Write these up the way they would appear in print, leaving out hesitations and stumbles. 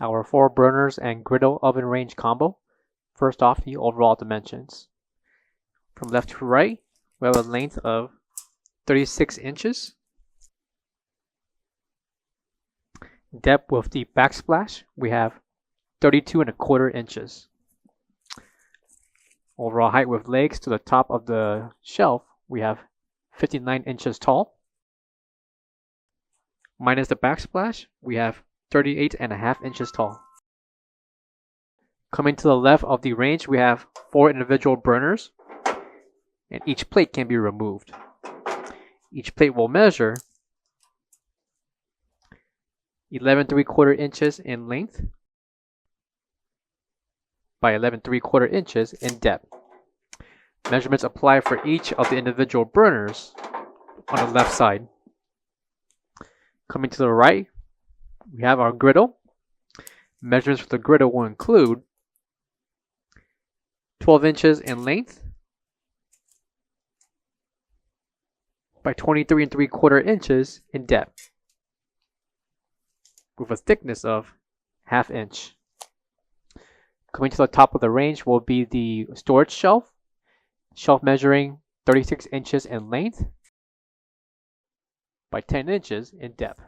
our 4 burners and griddle oven range combo. First off, the overall dimensions. From left to right, we have a length of 36 inches. Depth with the backsplash, we have 32¼ inches. Overall height with legs to the top of the shelf, we have 59 inches tall. Minus the backsplash, we have 38½ inches tall. Coming to the left of the range, we have 4 individual burners, and each plate can be removed. Each plate will measure 11¾ inches in length by 11¾ inches in depth. Measurements apply for each of the individual burners on the left side. Coming to the right, we have our griddle. Measurements for the griddle will include 12 inches in length by 23¾ inches in depth, with a thickness of ½ inch. Coming to the top of the range will be the storage shelf. Shelf measuring 36 inches in length by 10 inches in depth.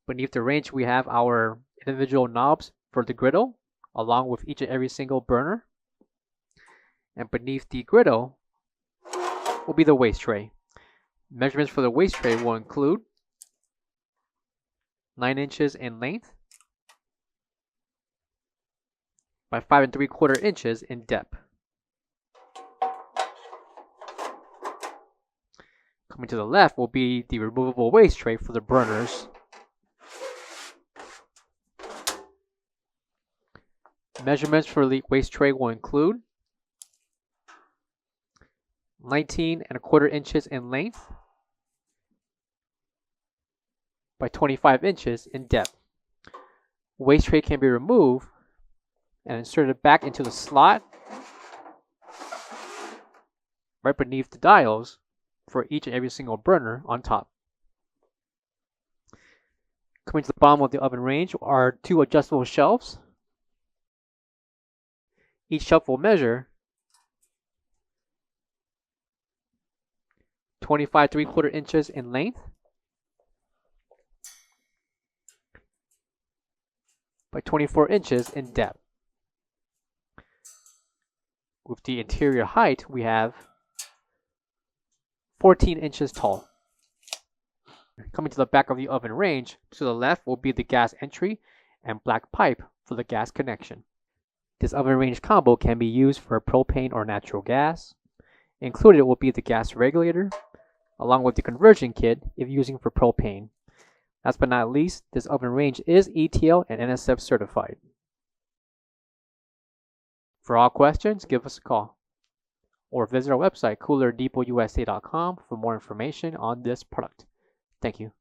Beneath the range, we have our individual knobs for the griddle, along with each and every single burner. And beneath the griddle will be the waste tray. Measurements for the waste tray will include 9 inches in length by 5¾ inches in depth. Coming to the left will be the removable waste tray for the burners. Measurements for the waste tray will include 19¼ inches in length by 25 inches in depth. Waste tray can be removed and inserted back into the slot right beneath the dials for each and every single burner on top. Coming to the bottom of the oven range are 2 adjustable shelves. Each shelf will measure 25¾ inches in length by 24 inches in depth. With the interior height, we have 14 inches tall. Coming to the back of the oven range, to the left will be the gas entry and black pipe for the gas connection. This oven range combo can be used for propane or natural gas. Included will be the gas regulator, along with the conversion kit if using for propane. Last but not least, this oven range is ETL and NSF certified. For all questions, give us a call or visit our website coolerdepotUSA.com for more information on this product. Thank you.